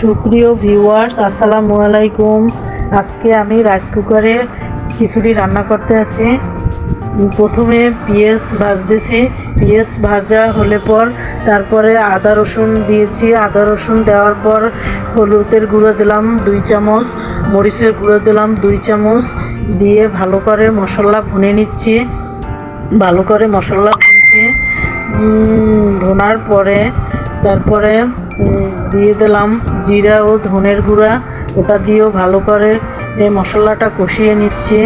সুপ্রিয় ভিউয়ার্স, আসসালামু আলাইকুম। আজকে আমি রাইস কুকারে খিচুড়ি রান্না করতে আছি। প্রথমে পেঁয়াজ ভাজতেছি। পেঁয়াজ ভাজা হলে পর তারপরে আদা রসুন দিয়েছি। আদা রসুন দেওয়ার পর হলুদের গুঁড়ো দিলাম 2 চামচ, মরিচের গুঁড়ো দিলাম 2 চামচ দিয়ে ভালো করে মশলা ভুনে নিচ্ছি। ভালো করে মশলা ভুনছি। ভোনার পরে তারপরে দিয়ে দিলাম জিরা ও ধনের গুঁড়া। ওটা দিয়েও ভালো করে এই মশলাটা কষিয়ে নিচ্ছি,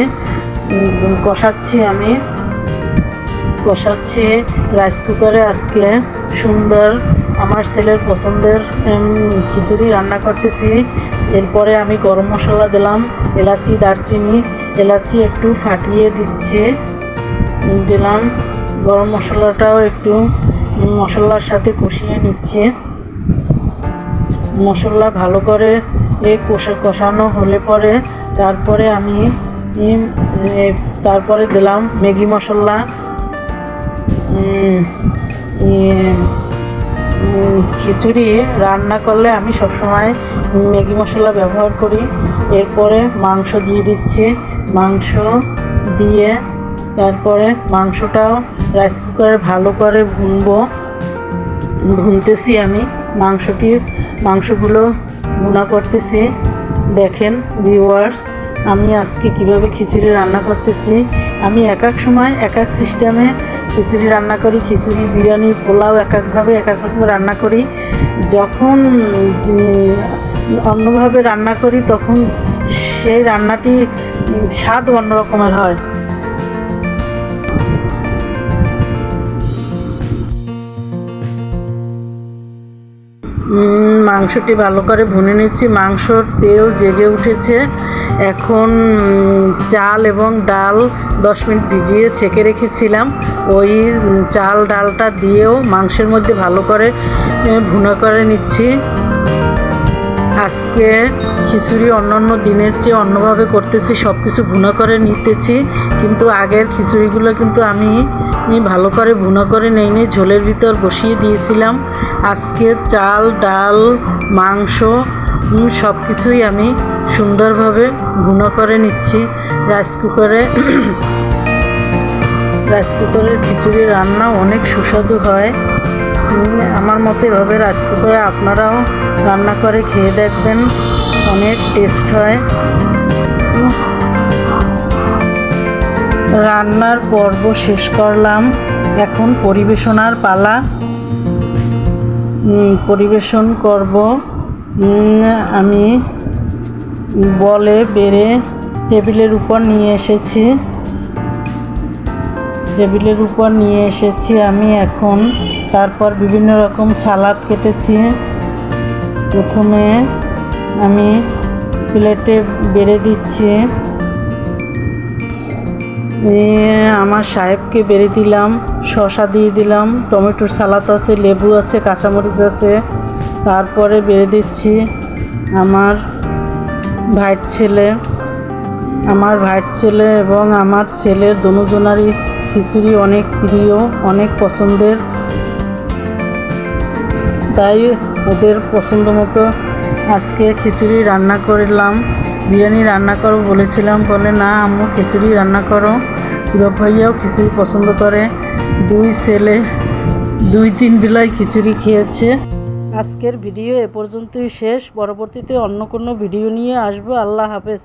কষাচ্ছি রাইস কুকারে। আজকে সুন্দর আমার ছেলের পছন্দের খিচুড়ি রান্না করতেছি। এরপরে আমি গরম মশলা দিলাম, এলাচি, দারচিনি, এলাচি একটু ফাটিয়ে দিলাম। গরম মশলাটাও একটু মশলার সাথে কষিয়ে নিচ্ছে। মশলা ভালো করে কষানো হলে পরে তারপরে দিলাম ম্যাগি মশলা। খিচুড়ি রান্না করলে আমি সবসময় ম্যাগি মশলা ব্যবহার করি। এরপরে মাংস দিয়ে দিচ্ছি। মাংস দিয়ে তারপরে মাংসটাও রাইস কুকারে ভালো করে ভুনতেছি। আমি মাংসগুলো ভুনা করতেছি। দেখেন ভিউয়ার্স, আমি আজকে কিভাবে খিচুড়ি রান্না করতেছি। আমি এক এক সময় এক এক সিস্টেমে খিচুড়ি রান্না করি। খিচুড়ি, বিরিয়ানি, পোলাও এক একভাবে রান্না করি। যখন অন্যভাবে রান্না করি তখন সেই রান্নাটি স্বাদ অন্য রকমের হয়। মাংসটি ভালো করে ভুনে নিচ্ছি। মাংসর তেল জেগে উঠেছে। এখন চাল এবং ডাল 10 মিনিট ভিজিয়ে ছেঁকে রেখেছিলাম। ওই চাল ডালটা দিয়েও মাংসের মধ্যে ভালো করে ভুনা করে নিচ্ছি। আজকে খিচুড়ি অন্যান্য দিনের চেয়ে অন্যভাবে করতেছি, সব কিছু ভুনা করে নিতেছি। কিন্তু আগের খিচুড়িগুলো কিন্তু আমি ভালো করে ভুনা করে নেইনি, ঝোলের ভিতর বসিয়ে দিয়েছিলাম। আজকে চাল, ডাল, মাংস সব কিছুই আমি সুন্দরভাবে ভুনা করে নিচ্ছি রাইস কুকারে। রাইস কুকারের খিচুড়ি রান্না অনেক সুস্বাদু হয়। আমার মতে এভাবে রাইস কুকারে আপনারাও রান্না করে খেয়ে দেখবেন, অনেক টেস্ট হয়। রান্নার পর্ব শেষ করলাম, এখন পরিবেশনার পালা। পরিবেশন করব। আমি বলে বেড়ে টেবিলের উপর নিয়ে এসেছি আমি এখন। তারপর বিভিন্ন রকম সালাদ কেটেছি। প্রথমে আমি প্লেটে বেড়ে দিচ্ছি। আমার সাহেবকে বেড়ে দিলাম, শসা দিয়ে দিলাম, টমেটোর সালাদ আছে, লেবু আছে, কাঁচামরিচ আছে। তারপরে বেড়ে দিচ্ছি আমার ভাইয়ের ছেলে এবং আমার ছেলের দুজনারই খিচুড়ি অনেক প্রিয়, অনেক পছন্দের। তাই ওদের পছন্দ মতো আজকে খিচুড়ি রান্না করলাম। বিরিয়ানি রান্না করো বলেছিলাম, বলে না আম্মু খিচুড়ি রান্না করো। হিরব ভাইয়াও খিচুড়ি পছন্দ করে। 2 ছেলে 2-3 বেলায় খিচুড়ি খেয়েছে। আজকের ভিডিও এ পর্যন্তই শেষ। পরবর্তীতে অন্য কোনো ভিডিও নিয়ে আসবো। আল্লাহ হাফেজ।